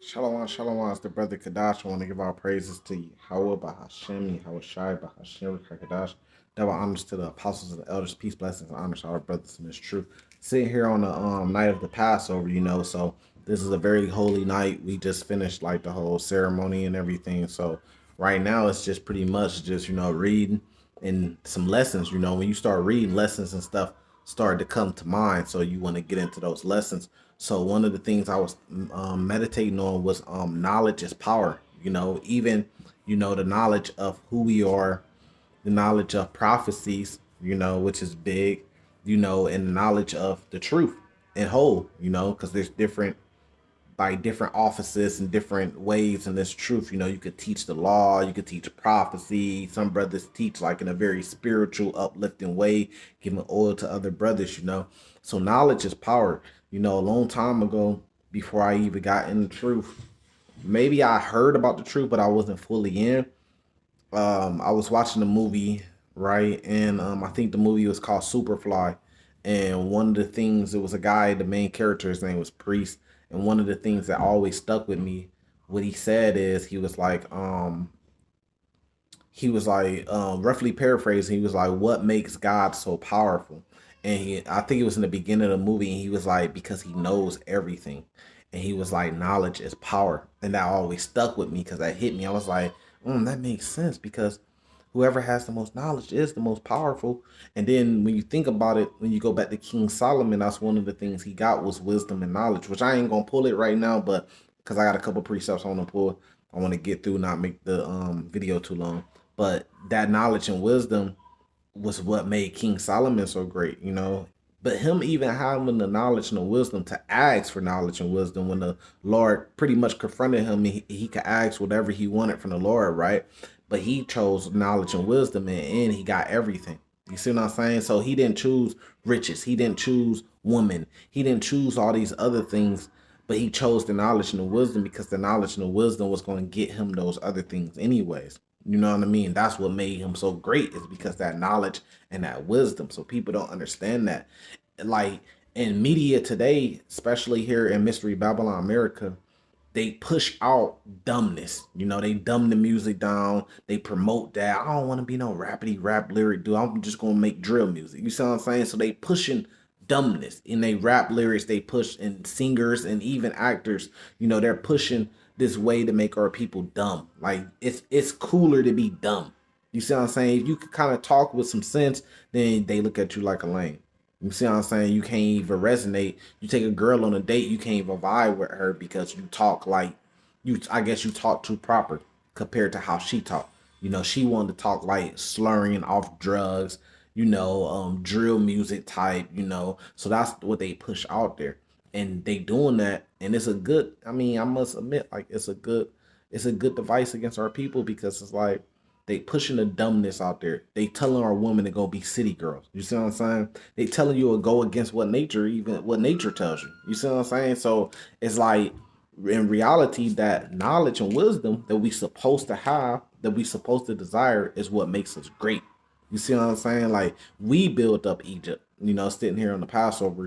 Shalom, shalom, it's the brother Kadash. I want to give our praises to Yahweh, Bahashem, Yahweh Shai, Bahashem, Kadash. Double honors to the apostles and the elders, peace, blessings, and honors to our brothers in this truth. Sitting here on the night of the Passover, so this is a very holy night. We just finished like the whole ceremony and everything. So right now it's just pretty much just, reading and some lessons. When you start reading, lessons and stuff start to come to mind. So you want to get into those lessons. So one of the things I was meditating on was knowledge is power. Even the knowledge of who we are, the knowledge of prophecies, which is big, and the knowledge of the truth and whole, because there's different offices and different ways in this truth. You could teach the law, you could teach prophecy. Some brothers teach like in a very spiritual, uplifting way, giving oil to other brothers. So knowledge is power. A long time ago, before I even got in the truth, maybe I heard about the truth, but I wasn't fully in. I was watching the movie, right? And I think the movie was called Superfly. And one of the things, it was a guy, the main character, his name was Priest. And one of the things that always stuck with me, what he said is roughly paraphrasing, he was like, what makes God so powerful? And I think it was in the beginning of the movie, and he was like, because he knows everything. And he was like, knowledge is power. And that always stuck with me because that hit me. I was like, that makes sense, because whoever has the most knowledge is the most powerful. And then when you think about it, when you go back to King Solomon, that's one of the things he got was wisdom and knowledge, which I ain't gonna pull it right now, but because I got a couple precepts I want to pull, I want to get through, not make the video too long. But that knowledge and wisdom was what made King Solomon so great. But him even having the knowledge and the wisdom to ask for knowledge and wisdom when the Lord pretty much confronted him, he could ask whatever he wanted from the Lord, right? But he chose knowledge and wisdom, and he got everything. You see what I'm saying? So he didn't choose riches. He didn't choose woman. He didn't choose all these other things, but he chose the knowledge and the wisdom because the knowledge and the wisdom was going to get him those other things anyways. You know what I mean? That's what made him so great, is because that knowledge and that wisdom. So people don't understand that. Like in media today, especially here in Mystery Babylon, America, they push out dumbness. They dumb the music down. They promote that. I don't want to be no rapidy rap lyric dude. I'm just gonna make drill music. You see what I'm saying? So they pushing dumbness in they rap lyrics. They push, and singers and even actors. They're pushing this way to make our people dumb. Like it's cooler to be dumb. You see what I'm saying? If you could kind of talk with some sense, then they look at you like a lame. You see what I'm saying? You can't even resonate. You take a girl on a date, you can't even vibe with her because you talk like I guess you talk too proper compared to how she talk. She wanted to talk like slurring off drugs, drill music type, So that's what they push out there. And they doing that, and it's a good, I must admit, like it's a good device against our people, because it's like they pushing the dumbness out there. They telling our women to go be city girls. You see what I'm saying? They telling you to go against what nature tells you. You see what I'm saying? So it's like, in reality, that knowledge and wisdom that we supposed to have, that we supposed to desire, is what makes us great. You see what I'm saying? Like, we built up Egypt, sitting here on the Passover,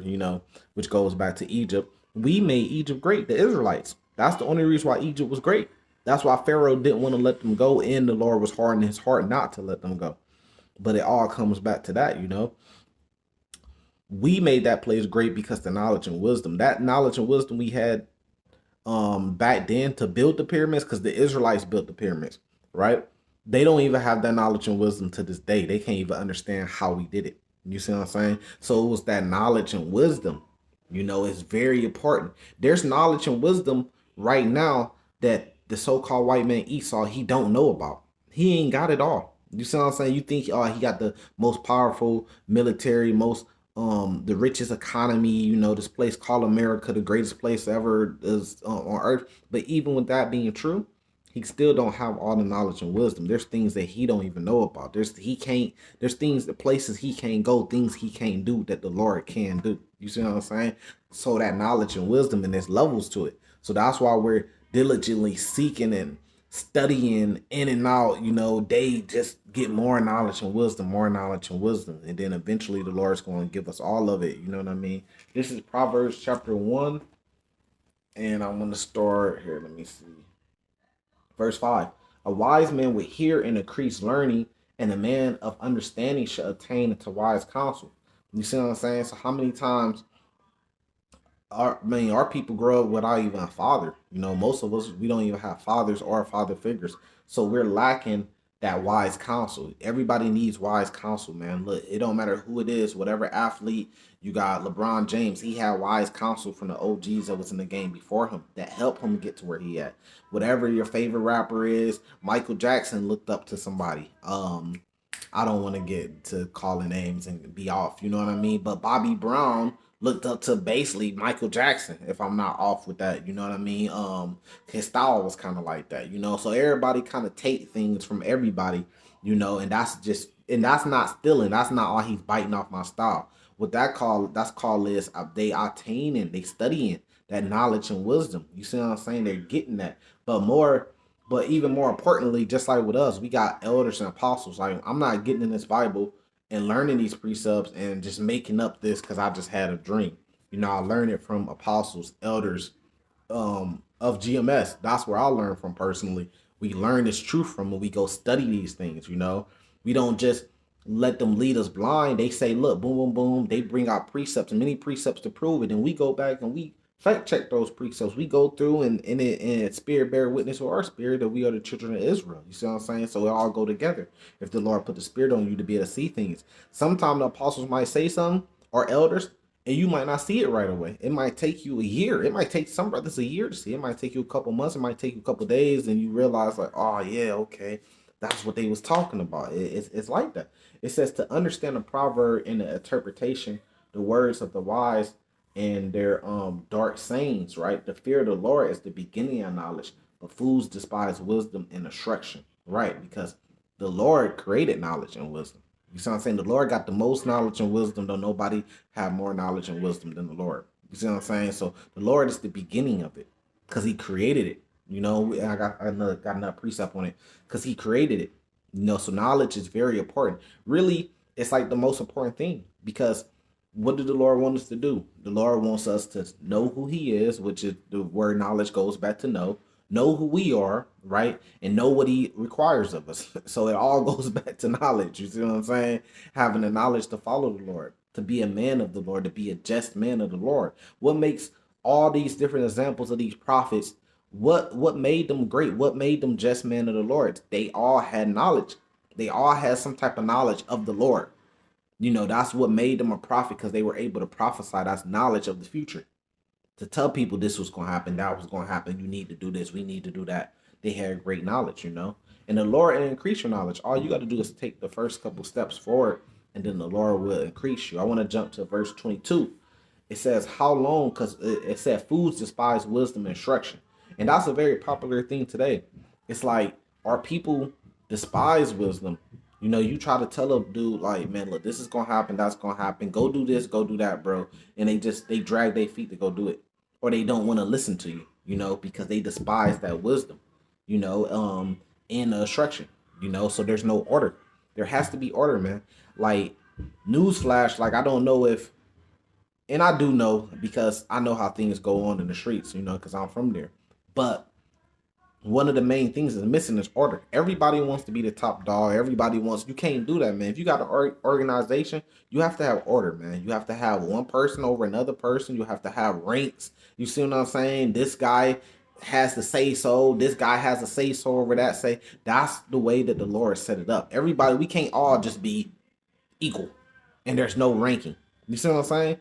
which goes back to Egypt. We made Egypt great, the Israelites. That's the only reason why Egypt was great. That's why Pharaoh didn't want to let them go, and the Lord was hardening his heart not to let them go. But it all comes back to that. We made that place great because the knowledge and wisdom. That knowledge and wisdom we had back then to build the pyramids, because the Israelites built the pyramids, right? They don't even have that knowledge and wisdom to this day. They can't even understand how we did it. You see what I'm saying? So it was that knowledge and wisdom, it's very important. There's knowledge and wisdom right now that the so-called white man Esau, he don't know about. He ain't got it all. You see what I'm saying? You think, oh, he got the most powerful military, most the richest economy, this place called America, the greatest place ever is on earth. But even with that being true, he still don't have all the knowledge and wisdom. There's things that he don't even know about. There's things, the places he can't go, things he can't do that the Lord can do. You see what I'm saying? So that knowledge and wisdom, and there's levels to it. So that's why we're diligently seeking and studying in and out. They just get more knowledge and wisdom, more knowledge and wisdom. And then eventually the Lord's going to give us all of it. You know what I mean? This is Proverbs chapter 1, And I'm going to start here. Let me see. Verse 5. A wise man would hear and increase learning, and a man of understanding should attain to wise counsel. You see what I'm saying? So how many times our people grow up without even a father. You know, most of us we don't even have fathers or father figures, so we're lacking that wise counsel. Everybody needs wise counsel, man. Look, it don't matter who it is, whatever athlete you got. LeBron James, he had wise counsel from the OGs that was in the game before him that helped him get to where he at. Whatever your favorite rapper is, Michael Jackson looked up to somebody. I don't want to get to calling names and be off, you know what I mean? But Bobby Brown looked up to basically Michael Jackson, if I'm not off with that, you know what I mean? His style was kind of like that, you know. So everybody kind of take things from everybody, you know, and that's not stealing. That's not all he's biting off my style. What that's called is they attaining, they studying that knowledge and wisdom. You see what I'm saying? They're getting that. But even more importantly, just like with us, we got elders and apostles. Like, I'm not getting in this Bible and learning these precepts and just making up this because I just had a dream. You know, I learned it from apostles, elders, of GMS. That's where I learned from personally. We learn this truth from when we go study these things, you know. We don't just let them lead us blind. They say, look, boom, boom, boom. They bring out precepts, many precepts to prove it. And we go back and we fact check those precepts. We go through and spirit bear witness with our spirit that we are the children of Israel. You see what I'm saying? So we all go together. If the Lord put the spirit on you to be able to see things. Sometimes the apostles might say something, or elders, and you might not see it right away. It might take you a year. It might take some brothers a year to see. It might take you a couple months. It might take you a couple days, and you realize like, oh yeah, okay, that's what they was talking about. It's like that. It says to understand the proverb and the interpretation, the words of the wise and their dark sayings, right? The fear of the Lord is the beginning of knowledge, but fools despise wisdom and instruction, right? Because the Lord created knowledge and wisdom. You see what I'm saying? The Lord got the most knowledge and wisdom, though nobody have more knowledge and wisdom than the Lord. You see what I'm saying? So the Lord is the beginning of it because He created it. You know, I got another precept on it because He created it. You know, so knowledge is very important. Really, it's like the most important thing because what did the Lord want us to do? The Lord wants us to know who He is, which is the word knowledge goes back to know who we are, right? And know what He requires of us. So it all goes back to knowledge. You see what I'm saying? Having the knowledge to follow the Lord, to be a man of the Lord, to be a just man of the Lord. What makes all these different examples of these prophets, what made them great? What made them just men of the Lord? They all had knowledge. They all had some type of knowledge of the Lord. You know, that's what made them a prophet because they were able to prophesy. That's knowledge of the future. To tell people this was going to happen, that was going to happen. You need to do this. We need to do that. They had great knowledge, you know. And the Lord will increase your knowledge. All you got to do is take the first couple steps forward, and then the Lord will increase you. I want to jump to verse 22. It says, how long? Because it said, fools despise wisdom and instruction. And that's a very popular thing today. It's like, our people despise wisdom. You know, you try to tell a dude like, man, look, this is gonna happen, that's gonna happen. Go do this, go do that, bro. And they drag their feet to go do it, or they don't want to listen to you. You know, because they despise that wisdom. You know, and instruction. You know, so there's no order. There has to be order, man. Like, newsflash, like I don't know if, and I do know because I know how things go on in the streets. You know, because I'm from there, but one of the main things is missing is order. Everybody wants to be the top dog. Everybody wants, you can't do that, man. If you got an organization, you have to have order, man. You have to have one person over another person. You have to have ranks. You see what I'm saying? This guy has to say so. This guy has to say so over that say. That's the way that the Lord set it up. Everybody, we can't all just be equal and there's no ranking. You see what I'm saying?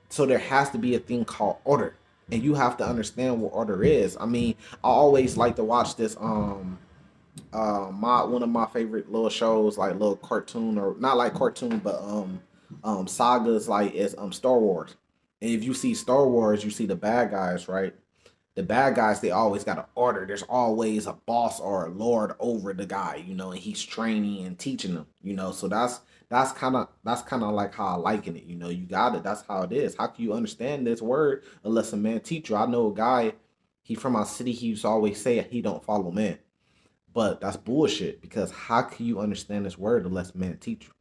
So there has to be a thing called order. And you have to understand what order is. I mean, I always like to watch this my one of my favorite little shows, like little cartoon, or not like cartoon, but sagas, like is Star Wars. And if you see Star Wars, you see the bad guys, right? The bad guys, they always got an order. There's always a boss or a lord over the guy, you know, and he's training and teaching them, you know. So that's kind of like how I liken it, you know. You got it. That's how it is. How can you understand this word unless a man teach you? I know a guy, he from our city, he used to always say he don't follow men. But that's bullshit because how can you understand this word unless man teach you?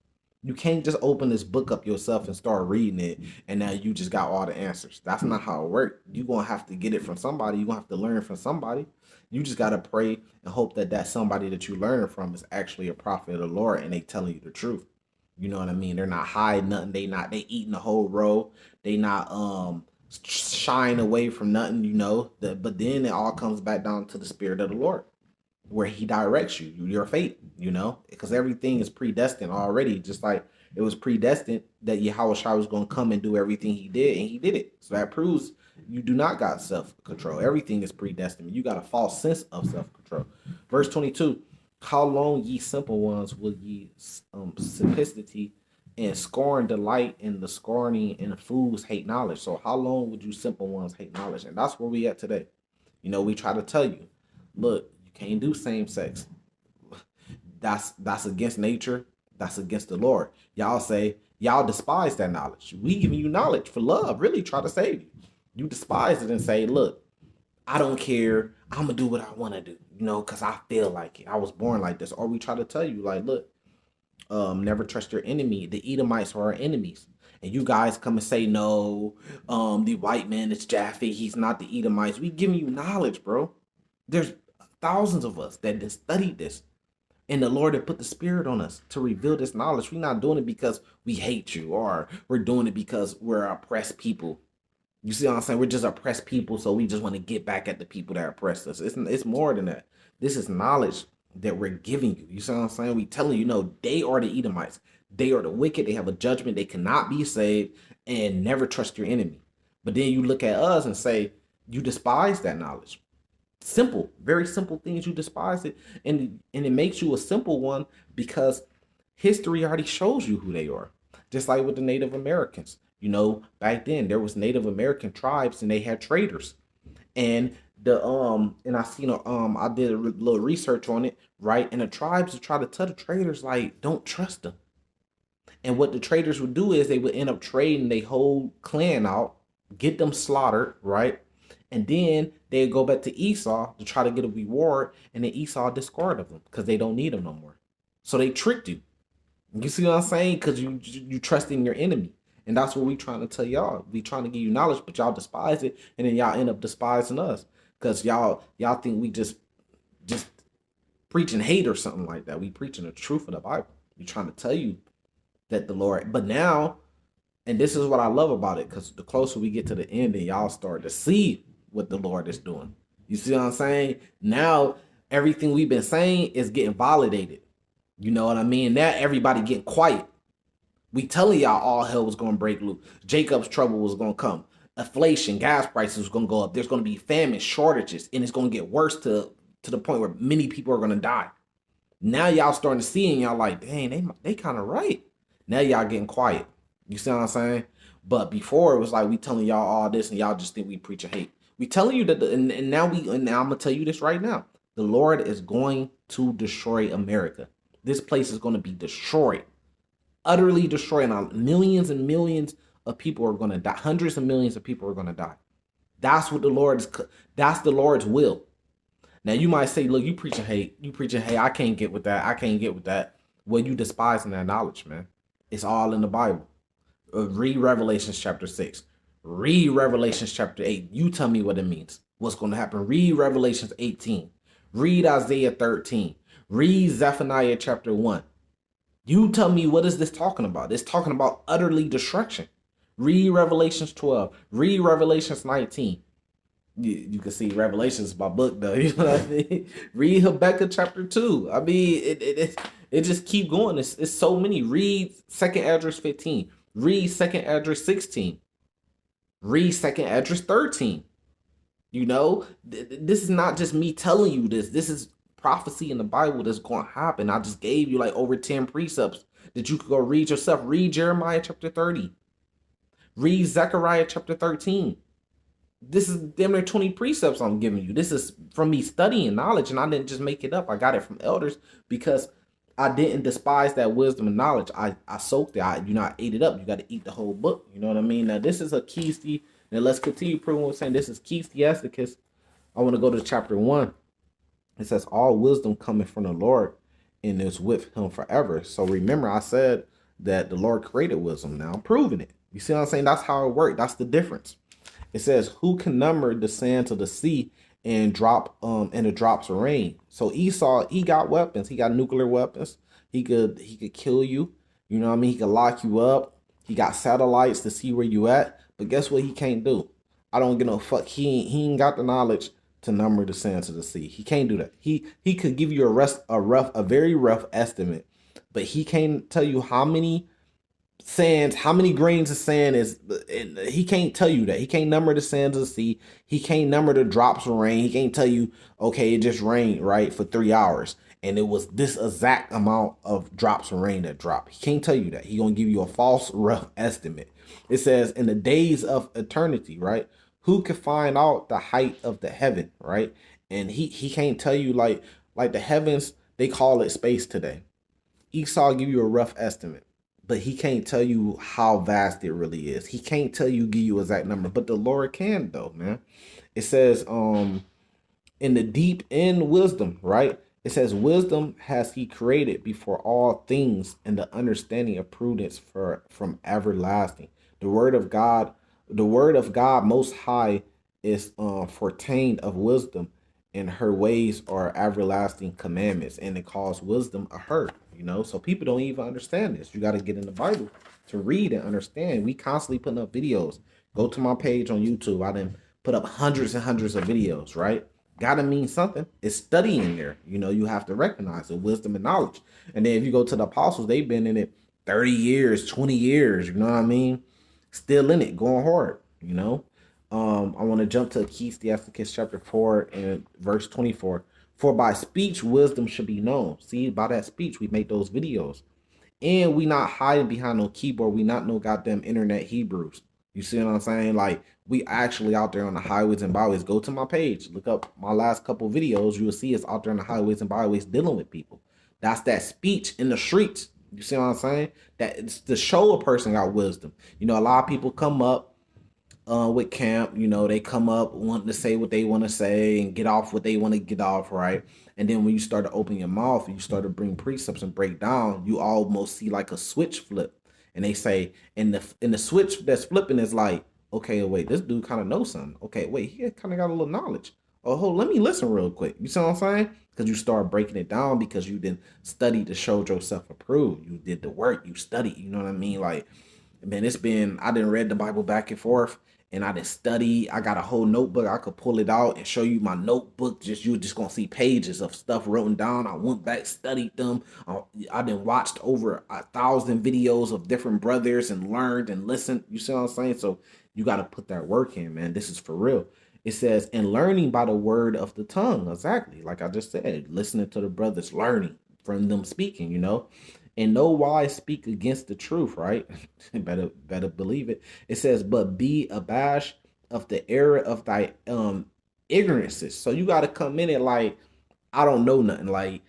You can't just open this book up yourself and start reading it, and now you just got all the answers. That's not how it works. You're going to have to get it from somebody. You're going to have to learn from somebody. You just got to pray and hope that that somebody that you learn from is actually a prophet of the Lord and they telling you the truth. You know what I mean? They're not hiding nothing. They eating the whole row. They not shying away from nothing, you know. But then it all comes back down to the spirit of the Lord, where he directs you, your fate, you know, because everything is predestined already. Just like it was predestined that Yahweh Shai was going to come and do everything he did, and he did it. So that proves you do not got self-control. Everything is predestined. You got a false sense of self-control. Verse 22, how long, ye simple ones, will ye simplicity and scorn delight in the scorning, and fools hate knowledge? So how long would you simple ones hate knowledge? And that's where we at today. You know, we try to tell you, look, can't do same sex. That's against nature. That's against the Lord. Y'all say y'all despise that knowledge. We giving you knowledge for love, really try to save you. You despise it and say, look, I don't care. I'm gonna do what I want to do, you know, because I feel like it. I was born like this. Or we try to tell you, like, look, never trust your enemy. The Edomites are our enemies. And you guys come and say, no, the white man is Japhet. He's not the Edomites. We giving you knowledge, bro. There's thousands of us that studied this, and the Lord had put the spirit on us to reveal this knowledge. We're not doing it because we hate you, or we're doing it because we're oppressed people. You see what I'm saying? We're just oppressed people, so we just want to get back at the people that oppressed us. It's more than that. This is knowledge that we're giving you. You see what I'm saying? We telling you, no, they are the Edomites. They are the wicked. They have a judgment. They cannot be saved, and never trust your enemy. But then you look at us and say, you despise that knowledge. Simple, very simple things. You despise it, and it makes you a simple one because history already shows you who they are. Just like with the Native Americans, you know, back then there was Native American tribes and they had traders, and and I seen I did a little research on it, right? And the tribes would try to tell the traders, like, don't trust them. And what the traders would do is they would end up trading their whole clan out, get them slaughtered, right? And then they go back to Esau to try to get a reward, and then Esau discarded them because they don't need them no more. So they tricked you. You see what I'm saying? Because you trust in your enemy. And that's what we trying to tell y'all. We trying to give you knowledge, but y'all despise it, and then y'all end up despising us. Because y'all think we just preaching hate or something like that. We preaching the truth of the Bible. We trying to tell you that the Lord, but now, and this is what I love about it, because the closer we get to the end, and y'all start to see what the Lord is doing. You see what I'm saying? Now everything we've been saying is getting validated. You know what I mean? Now everybody getting quiet. We telling y'all all hell was going to break loose. Jacob's trouble was going to come. Inflation, gas prices was going to go up. There's going to be famine, shortages, and it's going to get worse to the point where many people are going to die. Now y'all starting to see, and y'all like, dang, they kind of right. Now y'all getting quiet. You see what I'm saying? But before it was like we telling y'all all this, and y'all just think we preach a hate. We telling you that, and now I'm gonna tell you this right now. The Lord is going to destroy America. This place is going to be destroyed, utterly destroyed. Now millions and millions of people are going to die. Hundreds of millions of people are going to die. That's what the Lord is. That's the Lord's will. Now you might say, look, you preaching hate. You preaching hate. I can't get with that. I can't get with that. Well, you despising that knowledge, man. It's all in the Bible. Read Revelations chapter 6. Read Revelations chapter 8. You tell me what it means. What's going to happen? Read Revelations 18. Read Isaiah 13. Read Zephaniah chapter 1. You tell me, what is this talking about? It's talking about utterly destruction. Read Revelations 12. Read Revelations 19. You can see Revelations is my book, though. You know what I mean? Read Habakkuk chapter 2. I mean, it just keep going. It's so many. Read 2nd Esdras 15. Read 2nd Esdras 16. Read 2nd Esdras 13. You know, this is not just me telling you this. This is prophecy in the Bible that's going to happen. I just gave you like over 10 precepts that you could go read yourself. Read Jeremiah chapter 30. Read Zechariah chapter 13. This is damn near 20 precepts I'm giving you. This is from me studying knowledge, and I didn't just make it up. I got it from elders because I didn't despise that wisdom and knowledge. I soaked it. I ate it up. You got to eat the whole book. You know what I mean? Now, this is a Ecclesi. Now, let's continue proving what I'm saying. This is Ecclesiasticus. I want to go to chapter 1. It says, all wisdom cometh from the Lord and is with him forever. So remember, I said that the Lord created wisdom. Now I'm proving it. You see what I'm saying? That's how it worked. That's the difference. It says, "Who can number the sands of the sea and drop and the drops of rain?" So Esau, he got weapons. He got nuclear weapons. He could kill you. You know what I mean? He could lock you up. He got satellites to see where you at. But guess what? He can't do. I don't give no fuck. He ain't got the knowledge to number the sands of the sea. He can't do that. He could give you a very rough estimate, but he can't tell you how many sands, how many grains of sand is. He can't tell you that. He can't number the sands of the sea. He can't number the drops of rain. He can't tell you, okay, it just rained right for 3 hours and it was this exact amount of drops of rain that dropped. He can't tell you that. He gonna give you a false rough estimate. It says in the days of eternity, right? Who can find out the height of the heaven, right? And he can't tell you, like the heavens, they call it space today. Esau give you a rough estimate, but he can't tell you how vast it really is. He can't tell you, give you exact number, but the Lord can though, man. It says, in the deep in wisdom, right? It says, wisdom has he created before all things, and the understanding of prudence from everlasting. The word of God most high is foretained of wisdom, and her ways are everlasting commandments, and it calls wisdom a her. So people don't even understand this. You got to get in the Bible to read and understand. We constantly putting up videos. Go to my page on YouTube. I didn't put up hundreds and hundreds of videos, right? Gotta mean something. It's studying there. You have to recognize the wisdom and knowledge. And then if you go to the apostles, they've been in it 30 years, 20 years, you know what I mean? Still in it, going hard. I want to jump to Ecclesiastes chapter 4 and verse 24. For by speech wisdom should be known. See, by that speech we make those videos. And we not hiding behind no keyboard. We not no goddamn internet Hebrews. You see what I'm saying? Like, we actually out there on the highways and byways. Go to my page. Look up my last couple videos. You will see us out there on the highways and byways dealing with people. That's that speech in the streets. You see what I'm saying? That it's to show a person got wisdom. A lot of people come up with camp, they come up wanting to say what they want to say and get off what they want to get off, right? And then when you start to open your mouth and you start to bring precepts and break down, you almost see like a switch flip. And they say, and the switch that's flipping is like, okay, wait, this dude kind of knows something. Okay, wait, he kind of got a little knowledge. Oh, let me listen real quick. You see what I'm saying? Because you start breaking it down because you didn't study to show yourself approved. You did the work, you studied, you know what I mean? Like, man, I didn't read the Bible back and forth. And I didn't study. I got a whole notebook. I could pull it out and show you my notebook. You're just gonna see pages of stuff written down. I went back, studied them. I done watched over 1,000 videos of different brothers and learned and listened. You see what I'm saying? So you got to put that work in, man. This is for real. It says, and learning by the word of the tongue. Exactly. Like I just said, listening to the brothers, learning from them speaking. And no wise speak against the truth, right? better believe it. It says, but be abashed of the error of thy ignorances. So you got to come in it like, I don't know nothing. Like,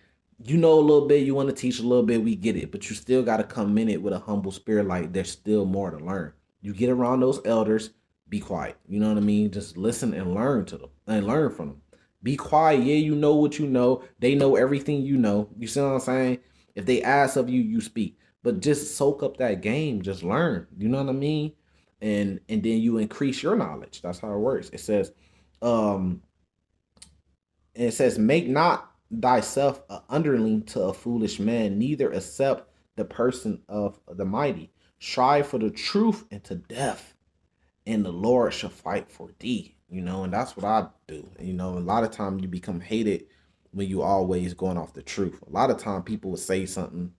a little bit, you want to teach a little bit, we get it. But you still got to come in it with a humble spirit, like there's still more to learn. You get around those elders, be quiet. You know what I mean? Just listen and learn to them and learn from them. Be quiet. Yeah, you know what you know. They know everything you know. You see what I'm saying? If they ask of you, you speak. But just soak up that game. Just learn. You know what I mean? And then you increase your knowledge. That's how it works. It says, make not thyself an underling to a foolish man, neither accept the person of the mighty. Strive for the truth and to death, and the Lord shall fight for thee. And that's what I do. A lot of times you become hated when you always going off the truth. A lot of time people will say something,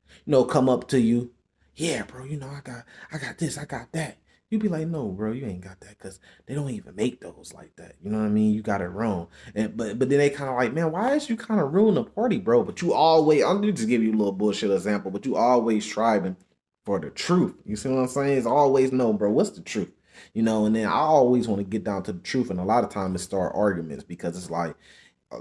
come up to you. Yeah, bro, I got this, I got that. You be like, no, bro, you ain't got that because they don't even make those like that. You know what I mean? You got it wrong. But then they kind of like, man, why is you kind of ruin the party, bro? But you always, I'm just give you a little bullshit example, but you always striving for the truth. You see what I'm saying? It's always, no, bro, what's the truth? And then I always want to get down to the truth. And a lot of times it start arguments because it's like,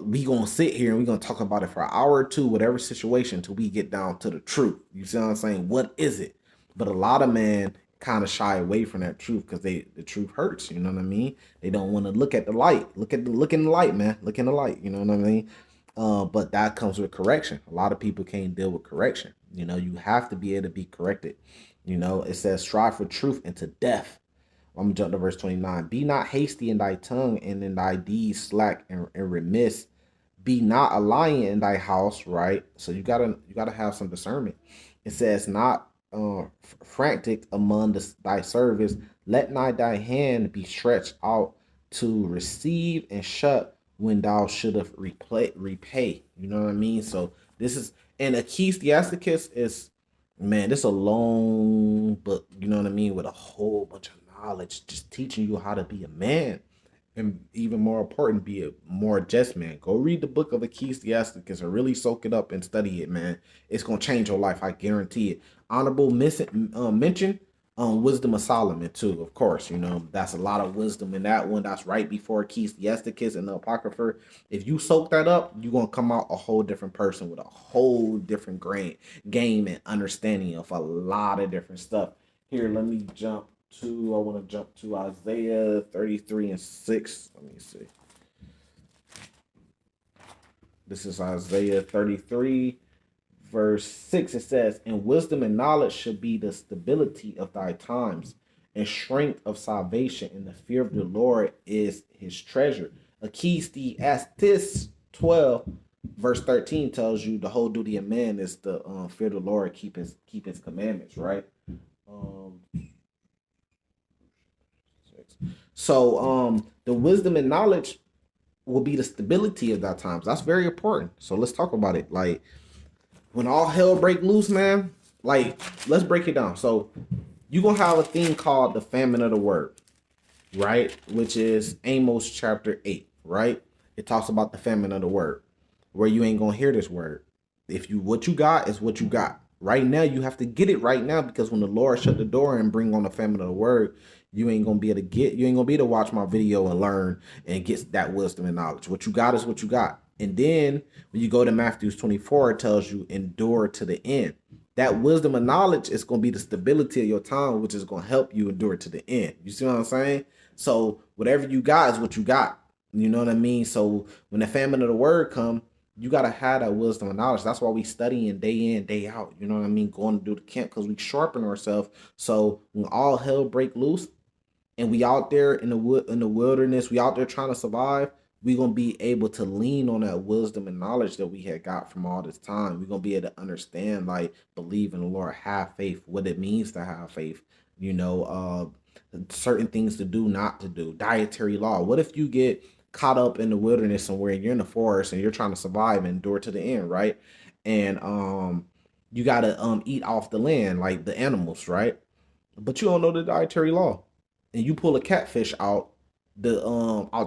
we gonna sit here and we gonna talk about it for an hour or two, whatever situation, till we get down to the truth. You see what I'm saying? What is it? But a lot of men kind of shy away from that truth because the truth hurts. You know what I mean? They don't want to look at the light. Look in the light, man. Look in the light. You know what I mean? But that comes with correction. A lot of people can't deal with correction. You know, you have to be able to be corrected. You know, it says, strive for truth and to death. I'm gonna jump to verse 29. Be not hasty in thy tongue, and in thy deeds slack and remiss. Be not a lion in thy house, right? So you gotta have some discernment. It says, not frantic among thy service. Let not thy hand be stretched out to receive, and shut when thou shouldst repay. You know what I mean? So this is, and Ecclesiasticus is, man, this is a long book, you know what I mean, with a whole bunch of knowledge, just teaching you how to be a man, and even more important, be a more just man. Go read the book of Ecclesiasticus and really soak it up and study it, man. It's gonna change your life, I guarantee it. Honorable mention, Wisdom of Solomon too, of course. You know, that's a lot of wisdom in that one. That's right before Ecclesiasticus and the Apocrypha. If you soak that up, you're gonna come out a whole different person with a whole different game and understanding of a lot of different stuff. Here, let me jump I want to jump to Isaiah 33 and 6. Let me see. This is Isaiah 33, verse 6. It says, and wisdom and knowledge should be the stability of thy times, and strength of salvation, and the fear of the Lord is his treasure. Ecclesiastes 12, verse 13 tells you the whole duty of man is to fear the Lord, keep his commandments, right? So the wisdom and knowledge will be the stability of that times. That's very important. So let's talk about it. Like, when all hell break loose, man, like, let's break it down. So you're gonna have a thing called the famine of the word, right? Which is Amos chapter 8, right? It talks about the famine of the word, where you ain't gonna hear this word. If you what you got is what you got. Right now, you have to get it right now, because when the Lord shut the door and bring on the famine of the word, you ain't gonna be able to watch my video and learn and get that wisdom and knowledge. What you got is what you got. And then when you go to Matthew 24, it tells you endure to the end. That wisdom and knowledge is gonna be the stability of your time, which is gonna help you endure to the end. You see what I'm saying? So whatever you got is what you got. You know what I mean? So when the famine of the word come, you gotta have that wisdom and knowledge. That's why we studying day in, day out. You know what I mean? Going to do the camp, because we sharpen ourselves. So when all hell break loose, and we out there in the wilderness, we out there trying to survive, we gonna be able to lean on that wisdom and knowledge that we had got from all this time. We gonna be able to understand, like, believe in the Lord, have faith, what it means to have faith. You know, certain things to do, not to do, dietary law. What if you get caught up in the wilderness somewhere, and you're in the forest and you're trying to survive and endure to the end, right? And you gotta eat off the land like the animals, right? But you don't know the dietary law, and you pull a catfish out the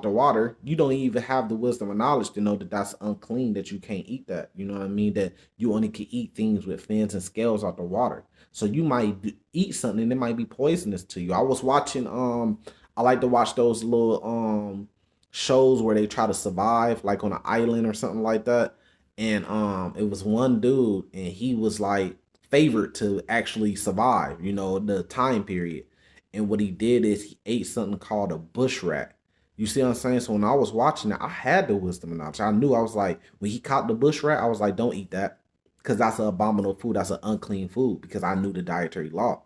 water, you don't even have the wisdom and knowledge to know that that's unclean, that you can't eat that. You know what I mean? That you only can eat things with fins and scales out the water. So you might eat something and it might be poisonous to you. I was watching I like to watch those little shows where they try to survive, like on an island or something like that. And it was one dude, and he was like favored to actually survive, you know, the time period. And what he did is he ate something called a bush rat. You see what I'm saying? So when I was watching it, I had the wisdom and knowledge. I knew, I was like, when he caught the bush rat, I was like, don't eat that, because that's an abominable food. That's an unclean food, because I knew the dietary law.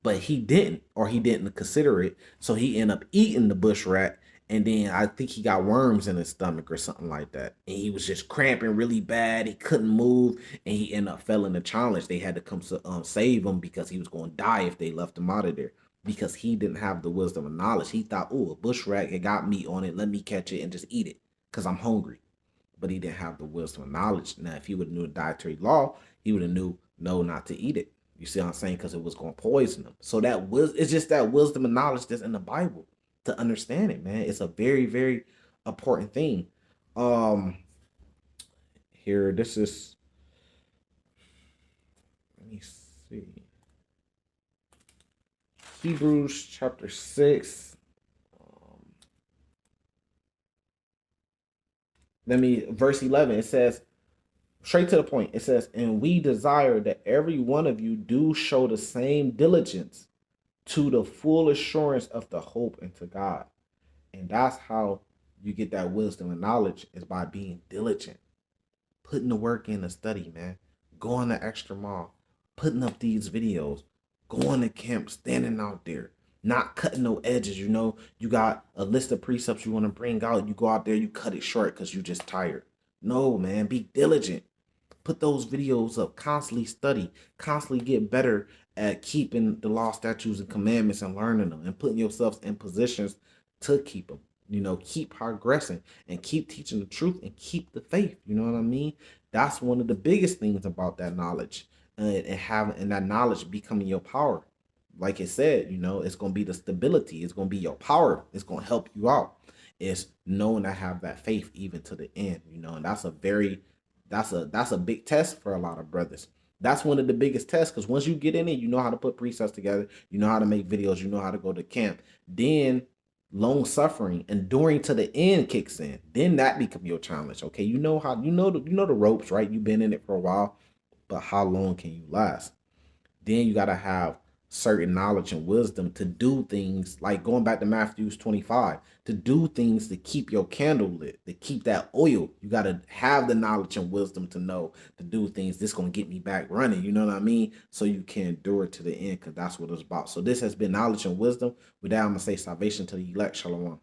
But he didn't, or he didn't consider it. So he ended up eating the bush rat. And then I think he got worms in his stomach or something like that. And he was just cramping really bad. He couldn't move. And he ended up failing the challenge. They had to come save him, because he was going to die if they left him out of there, because he didn't have the wisdom and knowledge. He thought, oh, a bush rat, it got meat on it. Let me catch it and just eat it, because I'm hungry. But he didn't have the wisdom and knowledge. Now, if he would have knew the dietary law, he would have knew no, not to eat it. You see what I'm saying? Because it was going to poison him. So it's just that wisdom and knowledge that's in the Bible to understand it, man. It's a very, very important thing. Um, Here, this is, let me see. Hebrews chapter 6. Verse 11, it says, straight to the point, it says, and we desire that every one of you do show the same diligence to the full assurance of the hope into God. And that's how you get that wisdom and knowledge, is by being diligent, putting the work in the study, man, going the extra mile, putting up these videos, going to camp, standing out there, not cutting no edges. You know, you got a list of precepts you want to bring out. You go out there, you cut it short because you just tired. No, man, be diligent. Put those videos up, constantly study, constantly get better at keeping the law, statutes, and commandments and learning them and putting yourselves in positions to keep them. You know, keep progressing and keep teaching the truth and keep the faith. You know what I mean? That's one of the biggest things about that knowledge, and having and that knowledge becoming your power. Like it said, you know, it's gonna be the stability. It's gonna be your power. It's gonna help you out. It's knowing I have that faith even to the end. You know, and that's a big test for a lot of brothers. That's one of the biggest tests because once you get in it, you know how to put precepts together, you know how to make videos, you know how to go to camp. Then long suffering, enduring to the end kicks in. Then that become your challenge. Okay, you know how you know the ropes, right? You've been in it for a while, but how long can you last? Then you got to have certain knowledge and wisdom to do things like going back to Matthew 25, to do things to keep your candle lit, to keep that oil. You got to have the knowledge and wisdom to know to do things this going to get me back running. You know what I mean? So you can endure to the end because that's what it's about. So this has been knowledge and wisdom. With that, I'm going to say salvation to the elect. Shalom.